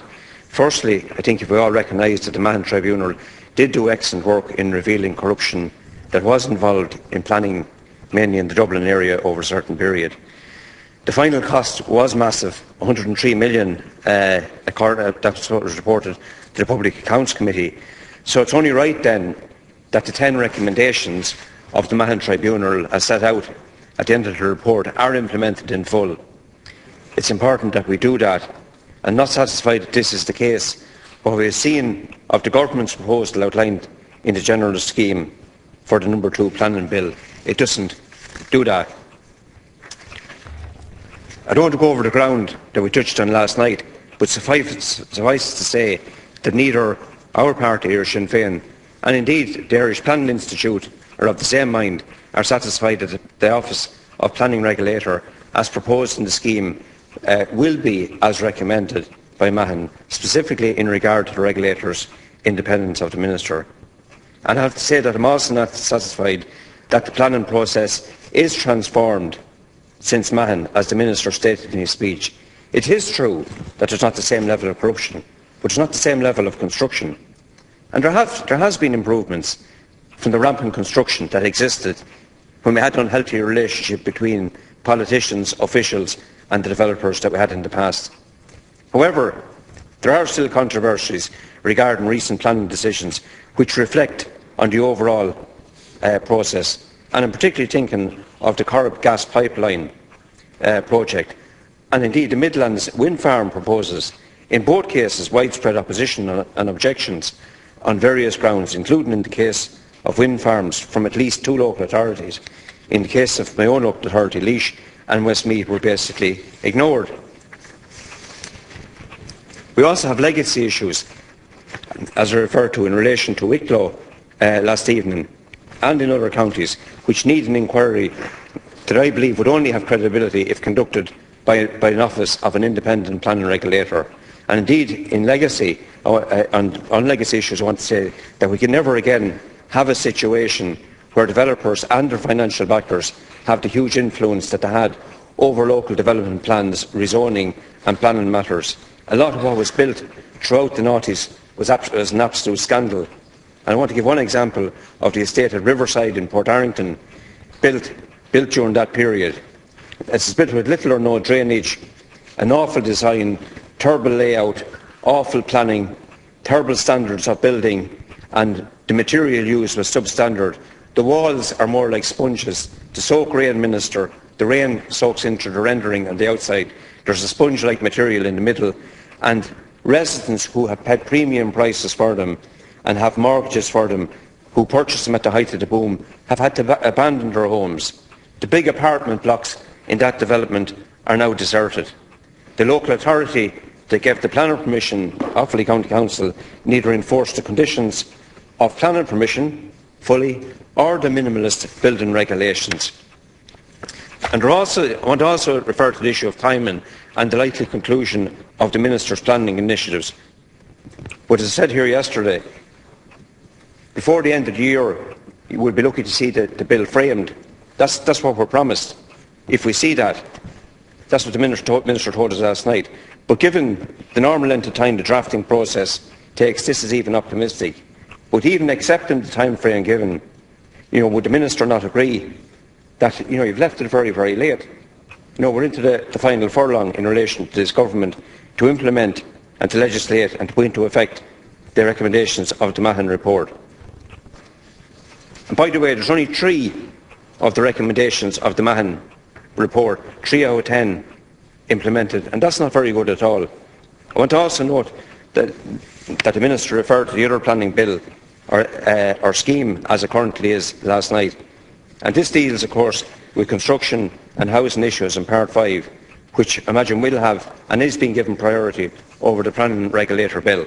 Firstly, I think if we all recognise that the Mahon Tribunal did do excellent work in revealing corruption that was involved in planning, mainly in the Dublin area, over a certain period. The final cost was massive, 103 million, that was reported to the Public Accounts Committee. So it's only right then that the 10 recommendations of the Mahon Tribunal, as set out at the end of the report, are implemented in full. It's important that we do that, and not satisfied that this is the case, what we have seen of the government's proposal outlined in the general scheme for the number 2 planning bill. It doesn't do that. I don't want to go over the ground that we touched on last night, but suffice to say that neither our party here, Sinn Fein, and indeed the Irish Planning Institute are of the same mind, are satisfied that the Office of Planning Regulator, as proposed in the scheme, will be as recommended by Mahon, specifically in regard to the regulator's independence of the Minister. And I have to say that I'm also not satisfied that the planning process is transformed since Mahon, as the Minister stated in his speech. It is true that there's not the same level of corruption, but there's not the same level of construction. And there has been improvements from the rampant construction that existed when we had an unhealthy relationship between politicians, officials and the developers that we had in the past. However, there are still controversies regarding recent planning decisions which reflect on the overall process, and I'm particularly thinking of the Corrib gas pipeline project, and indeed the Midlands wind farm proposals. In both cases, widespread opposition and objections on various grounds, including in the case of wind farms from at least 2 local authorities. In the case of my own local authority, Laois and Westmeath, were basically ignored. We also have legacy issues, as I referred to in relation to Wicklow last evening, and in other counties, which need an inquiry that I believe would only have credibility if conducted by an office of an independent planning regulator. And indeed, in legacy, on legacy issues, I want to say that we can never again have a situation where developers and their financial backers have the huge influence that they had over local development plans, rezoning and planning matters. A lot of what was built throughout the noughties was an absolute scandal. And I want to give one example of the estate at Riverside in Port Arrington, built during that period. It's built with little or no drainage, an awful design, terrible layout, awful planning, terrible standards of building, and the material used was substandard. The walls are more like sponges. To soak rain, Minister, the rain soaks into the rendering on the outside. There's a sponge-like material in the middle, and residents who have paid premium prices for them and have mortgages for them, who purchased them at the height of the boom, have had to abandon their homes. The big apartment blocks in that development are now deserted. The local authority that gave the planning permission, Wicklow County Council, neither enforced the conditions of planning permission fully or the minimalist building regulations. And I want to also refer to the issue of timing and the likely conclusion of the Minister's planning initiatives. But as I said here yesterday, before the end of the year, you will be lucky to see the bill framed. That's what we're promised. If we see that, that's what the Minister told us last night. But given the normal length of time the drafting process takes, this is even optimistic. But even accepting the time frame given, would the Minister not agree that you've left it very, very late? We're into the final furlong in relation to this government to implement and to legislate and to put into effect the recommendations of the Mahon report. And by the way, there's only 3 of the recommendations of the Mahon report, 3 out of 10 implemented, and that's not very good at all. I want to also note that the Minister referred to the other planning bill or scheme as it currently is last night. And this deals, of course, with construction and housing issues in Part 5, which I imagine will have and is being given priority over the planning regulator bill.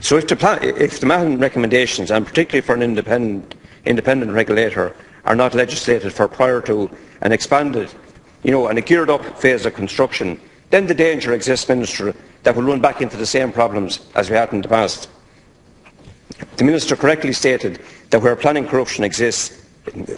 So if the Mahon recommendations, and particularly for an independent regulator, are not legislated for prior to an expanded, and a geared up phase of construction, then the danger exists, Minister, that we'll run back into the same problems as we had in the past. The Minister correctly stated that where planning corruption exists,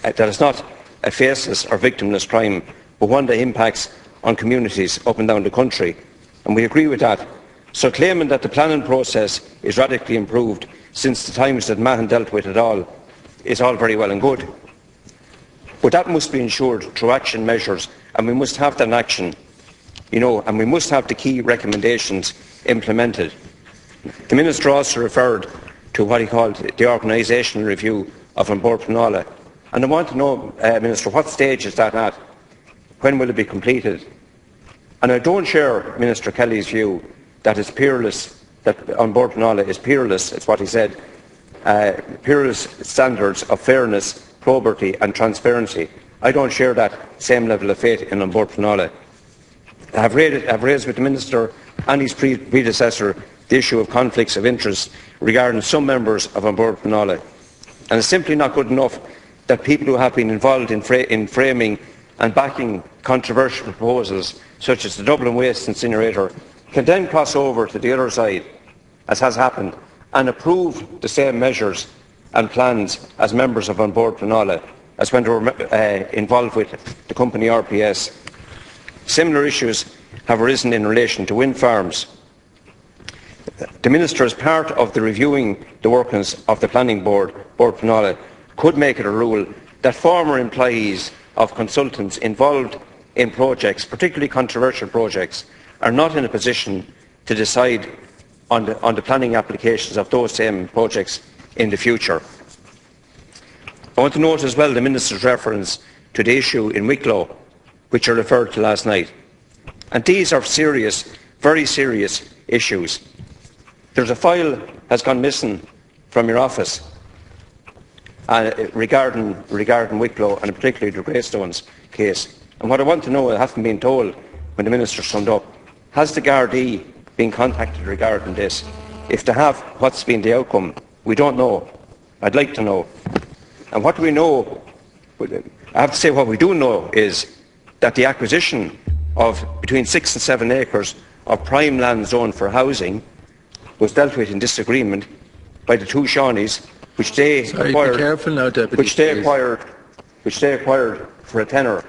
that it's not a faceless or victimless crime, but one that impacts on communities up and down the country. And we agree with that. So claiming that the planning process is radically improved since the times that Mahon dealt with it all is all very well and good. But that must be ensured through action measures, and we must have that in action, and we must have the key recommendations implemented. The Minister also referred to what he called the organisational review of An Bord Pleanála. And I want to know, Minister, what stage is that at? When will it be completed? And I don't share Minister Kelly's view that it's peerless, that An Bord Pleanála is peerless, it's what he said, peerless standards of fairness, probity and transparency. I don't share that same level of faith in An Bord Pleanála. I have raised with the Minister and his predecessor the issue of conflicts of interest regarding some members of An Bord Pleanála. And it's simply not good enough that people who have been involved in framing and backing controversial proposals, such as the Dublin Waste Incinerator, can then cross over to the other side, as has happened, and approve the same measures and plans as members of An Bord Pleanála, as when they were involved with the company RPS. Similar issues have arisen in relation to wind farms. The Minister, as part of the reviewing the workings of the Planning Board, Bord Pleanála, could make it a rule that former employees of consultants involved in projects, particularly controversial projects, are not in a position to decide on the planning applications of those same projects in the future. I want to note as well the Minister's reference to the issue in Wicklow, which I referred to last night. And these are serious, very serious issues. There's a file has gone missing from your office regarding Wicklow and particularly the Greystones case. And what I want to know, I haven't been told when the Minister summed up, has the Gardaí been contacted regarding this? If they have, what's been the outcome? We don't know. I'd like to know. And what do we know? I have to say what we do know is that the acquisition of between 6 and 7 acres of prime land zoned for housing was dealt with in disagreement by the two Shawnees which they Sorry, acquired, be careful now, Deputy. which they acquired for a tenner.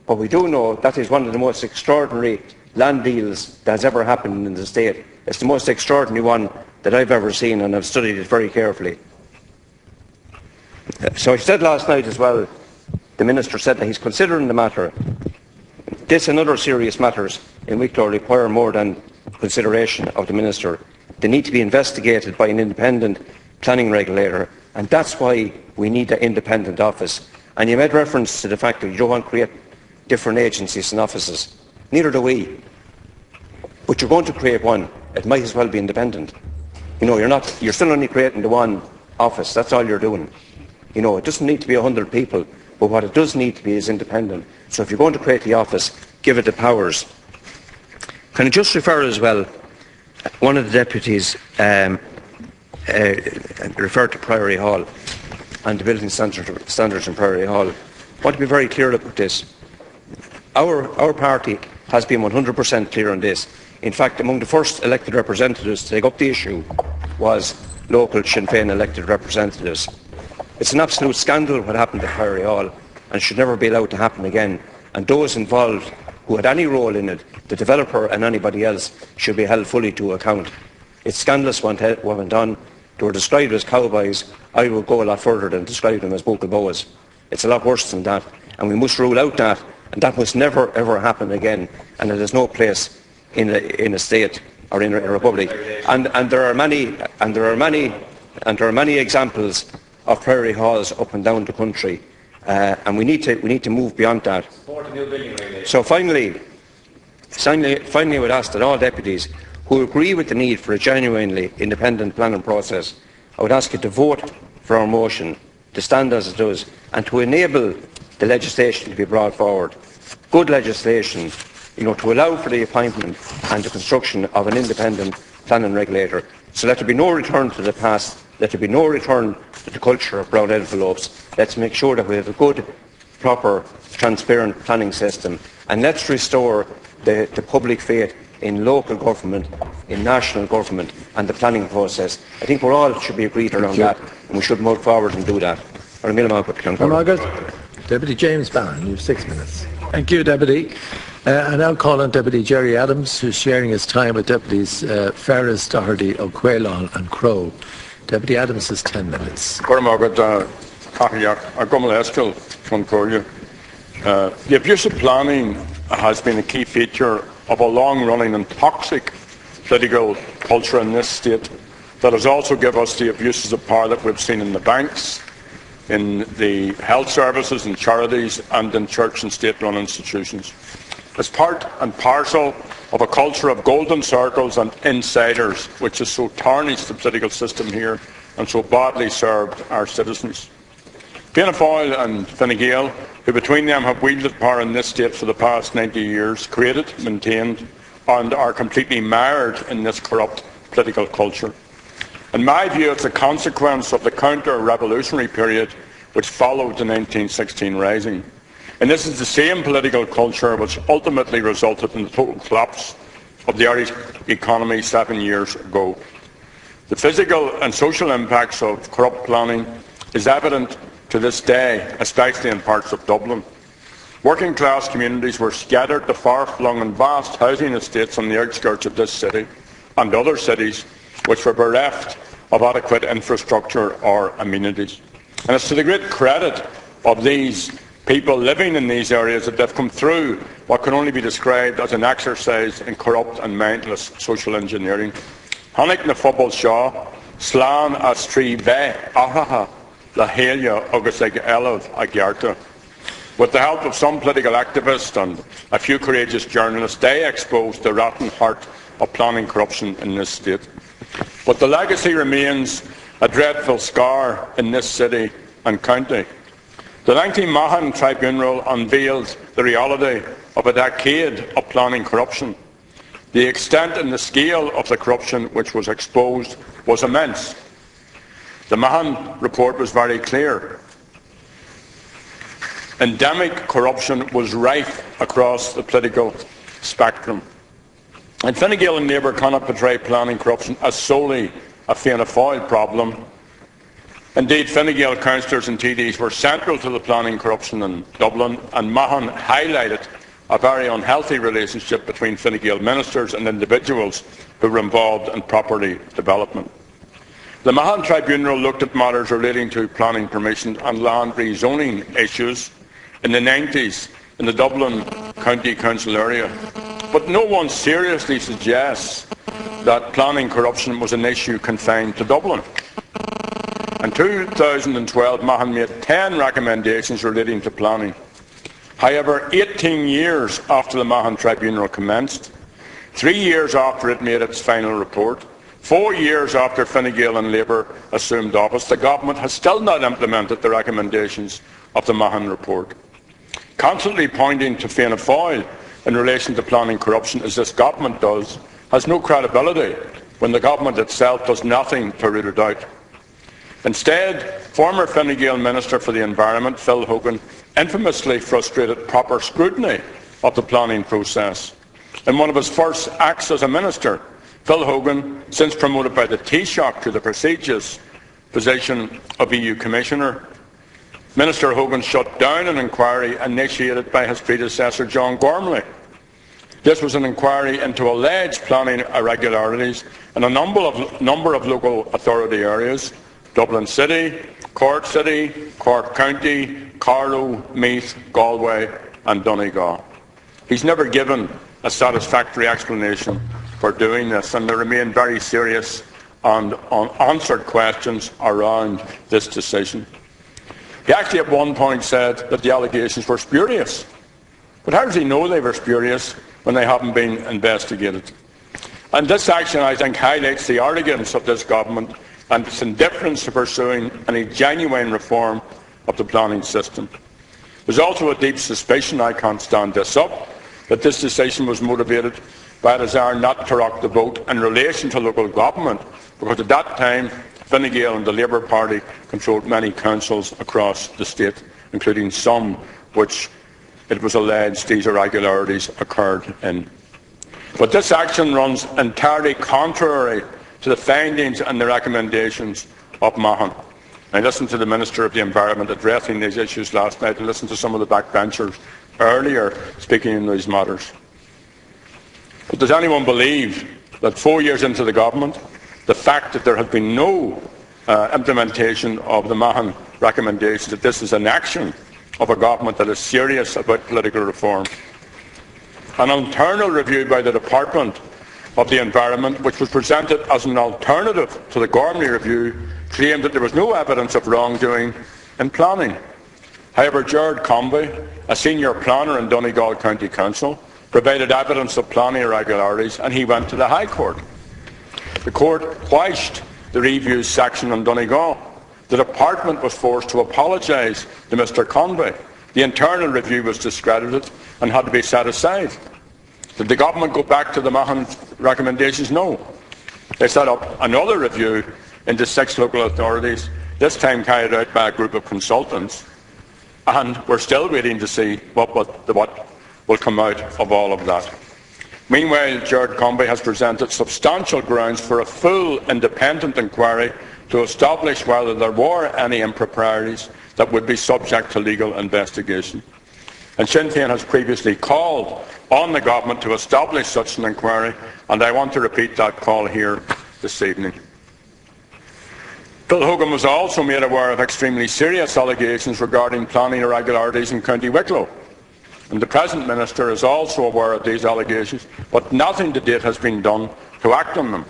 But we do know that is one of the most extraordinary land deals that has ever happened in the state. It's the most extraordinary one that I've ever seen, and I've studied it very carefully. So he said last night as well, the Minister said that he's considering the matter. This and other serious matters in Wicklow require more than consideration of the Minister. They need to be investigated by an independent planning regulator, and that's why we need an independent office. And you made reference to the fact that you don't want to create different agencies and offices. Neither do we. But you're going to create one. It might as well be independent. You know, you're still only creating the one office. That's all you're doing. You know, it doesn't need to be 100 people, but what it does need to be is independent. So if you're going to create the office, give it the powers. Can I just refer as well, one of the deputies referred to Priory Hall and the building standards in Priory Hall. I want to be very clear about this. Our party has been 100% clear on this. In fact, among the first elected representatives to take up the issue was local Sinn Fein elected representatives. It's an absolute scandal what happened at Priory Hall and should never be allowed to happen again. And those involved who had any role in it, the developer and anybody else, should be held fully to account. It's scandalous what went on. They were described as cowboys. I would go a lot further than describe them as vocal boas. It's a lot worse than that, and we must rule out that, and that must never ever happen again. And it has no place in a state or in a republic. And there are many examples of Priory Halls up and down the country, and we need to move beyond that. So finally, I would ask that all deputies who agree with the need for a genuinely independent planning process, I would ask you to vote for our motion, to stand as it does, and to enable the legislation to be brought forward. Good legislation, to allow for the appointment and the construction of an independent planning regulator. So let there be no return to the past, let there be no return to the culture of brown envelopes. Let's make sure that we have a good, proper, transparent planning system, and let's restore the public faith in local government, in national government and the planning process. I think we all should be agreed around that, and we should move forward and do that. Deputy James Bannon, you have 6 minutes. Thank you, Deputy. I now call on Deputy Gerry Adams, who is sharing his time with Deputies Ferris, Doherty, O'Quailon and Crowe. Deputy Adams has 10 minutes. The abuse of planning has been a key feature of a long-running and toxic political culture in this state that has also given us the abuses of power that we've seen in the banks, in the health services and charities, and in church and state-run institutions. It's part and parcel of a culture of golden circles and insiders, which has so tarnished the political system here and so badly served our citizens. Fianna Fáil and Fine Gael, who between them have wielded power in this state for the past 90 years, created, maintained and are completely mired in this corrupt political culture. In my view, it's a consequence of the counter-revolutionary period which followed the 1916 Rising. And this is the same political culture which ultimately resulted in the total collapse of the Irish economy 7 years ago. The physical and social impacts of corrupt planning is evident to this day, especially in parts of Dublin. Working class communities were scattered to far-flung and vast housing estates on the outskirts of this city and other cities which were bereft of adequate infrastructure or amenities. And it's to the great credit of these people living in these areas that they've come through what can only be described as an exercise in corrupt and mindless social engineering. Hannick na phobal seo, slán as trí bheith ahaha, la héile agus ag eileh a ghearta. With the help of some political activists and a few courageous journalists, they exposed the rotten heart of planning corruption in this state. But the legacy remains a dreadful scar in this city and county. The 19 Mahon Tribunal unveiled the reality of a decade of planning corruption. The extent and the scale of the corruption which was exposed was immense. The Mahon report was very clear. Endemic corruption was rife across the political spectrum. And Fine Gael and Labour cannot portray planning corruption as solely a Fianna Fáil problem. Indeed, Fine Gael councillors and TDs were central to the planning corruption in Dublin, and Mahon highlighted a very unhealthy relationship between Fine Gael ministers and individuals who were involved in property development. The Mahon Tribunal looked at matters relating to planning permission and land rezoning issues in the 90s in the Dublin County Council area, but no one seriously suggests that planning corruption was an issue confined to Dublin. In 2012, Mahon made 10 recommendations relating to planning. However, 18 years after the Mahon Tribunal commenced, 3 years after it made its final report, 4 years after Fine Gael and Labour assumed office, the government has still not implemented the recommendations of the Mahon report. Constantly pointing to Fianna Fáil in relation to planning corruption, as this government does, has no credibility when the government itself does nothing to root it out. Instead, former Fine Gael Minister for the Environment, Phil Hogan, infamously frustrated proper scrutiny of the planning process. In one of his first acts as a minister, Phil Hogan, since promoted by the Taoiseach to the prestigious position of EU Commissioner, Minister Hogan shut down an inquiry initiated by his predecessor John Gormley. This was an inquiry into alleged planning irregularities in a number of local authority areas: Dublin City, Cork City, Cork County, Carlow, Meath, Galway and Donegal. He's never given a satisfactory explanation for doing this, and there remain very serious and unanswered questions around this decision. He actually at one point said that the allegations were spurious. But how does he know they were spurious when they haven't been investigated? And this action, I think, highlights the arrogance of this government and its indifference to pursuing any genuine reform of the planning system. There's also a deep suspicion, I can't stand this up, that this decision was motivated by a desire not to rock the boat in relation to local government, because at that time Fine Gael and the Labour Party controlled many councils across the state, including some which it was alleged these irregularities occurred in. But this action runs entirely contrary to the findings and the recommendations of Mahon. I listened to the Minister of the Environment addressing these issues last night, and listened to some of the backbenchers earlier speaking in these matters. But does anyone believe that 4 years into the government, the fact that there has been no implementation of the Mahon recommendations, that this is an action of a government that is serious about political reform? An internal review by the Department of the Environment, which was presented as an alternative to the Gormley review, claimed that there was no evidence of wrongdoing in planning. However, Gerard Convey, a senior planner in Donegal County Council, provided evidence of planning irregularities, and he went to the High Court. The court quashed the reviews section on Donegal. The department was forced to apologise to Mr Convey. The internal review was discredited and had to be set aside. Did the government go back to the Mahon recommendations? No. They set up another review into 6 local authorities, this time carried out by a group of consultants, and we're still waiting to see what will come out of all of that. Meanwhile, Gerard Convey has presented substantial grounds for a full independent inquiry to establish whether there were any improprieties that would be subject to legal investigation. And Sinn Fein has previously called on the government to establish such an inquiry, and I want to repeat that call here this evening. Phil Hogan was also made aware of extremely serious allegations regarding planning irregularities in County Wicklow. And the present Minister is also aware of these allegations, but nothing to date has been done to act on them.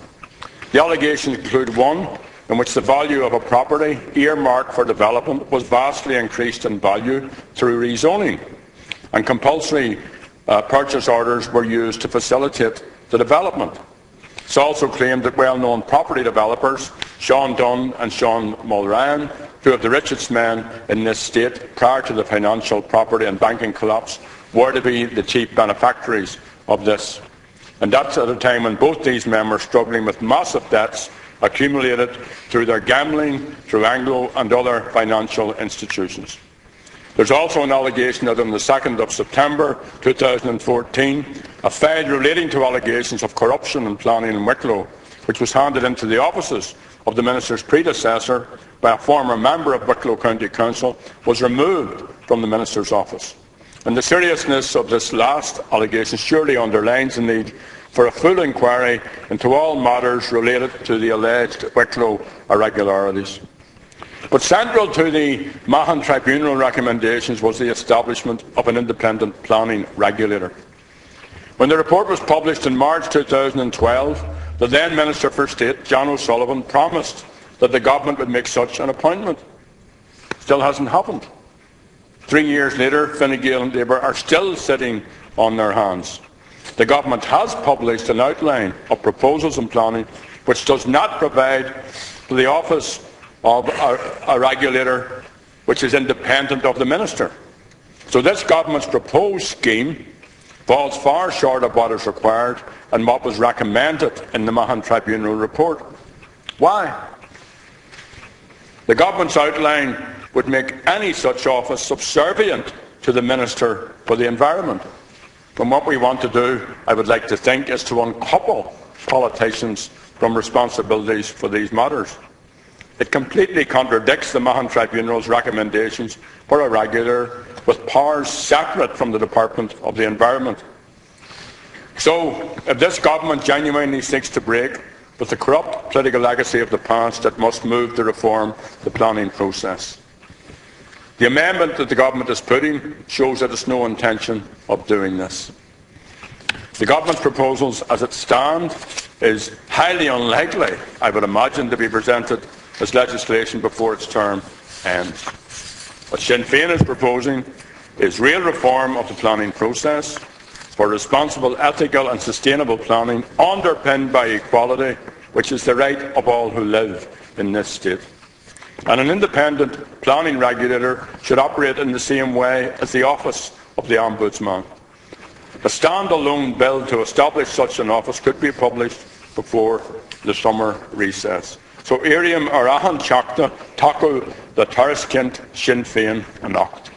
The allegations include one in which the value of a property earmarked for development was vastly increased in value through rezoning, and compulsory purchase orders were used to facilitate the development. It's also claimed that well-known property developers, Sean Dunn and Sean Mulryan, two of the richest men in this state prior to the financial, property and banking collapse, were to be the chief beneficiaries of this. And that's at a time when both these men were struggling with massive debts accumulated through their gambling, through Anglo and other financial institutions. There's also an allegation that on the 2nd of September 2014, a file relating to allegations of corruption and planning in Wicklow which was handed into the offices of the Minister's predecessor by a former member of Wicklow County Council, was removed from the Minister's office. And the seriousness of this last allegation surely underlines the need for a full inquiry into all matters related to the alleged Wicklow irregularities. But central to the Mahon Tribunal recommendations was the establishment of an independent planning regulator. When the report was published in March 2012, the then Minister for State, John O'Sullivan, promised that the government would make such an appointment. Still hasn't happened. 3 years later, Fine Gael and Labour are still sitting on their hands. The government has published an outline of proposals and planning which does not provide for the office of a regulator which is independent of the minister. So this government's proposed scheme falls far short of what is required and what was recommended in the Mahon Tribunal report. Why? The government's outline would make any such office subservient to the Minister for the Environment. And what we want to do, I would like to think, is to uncouple politicians from responsibilities for these matters. It completely contradicts the Mahon Tribunal's recommendations for a regulator with powers separate from the Department of the Environment. So, if this government genuinely seeks to break with the corrupt political legacy of the past, it must move to reform the planning process. The amendment that the government is putting shows that it has no intention of doing this. The government's proposals as it stands is highly unlikely, I would imagine, to be presented as legislation before its term ends. What Sinn Fein is proposing is real reform of the planning process for responsible, ethical and sustainable planning underpinned by equality, which is the right of all who live in this state. And an independent planning regulator should operate in the same way as the office of the Ombudsman. A stand-alone bill to establish such an office could be published before the summer recess. So Iriam ar ahan teachta tacu the Tarskint Sinn Féin an Ocht.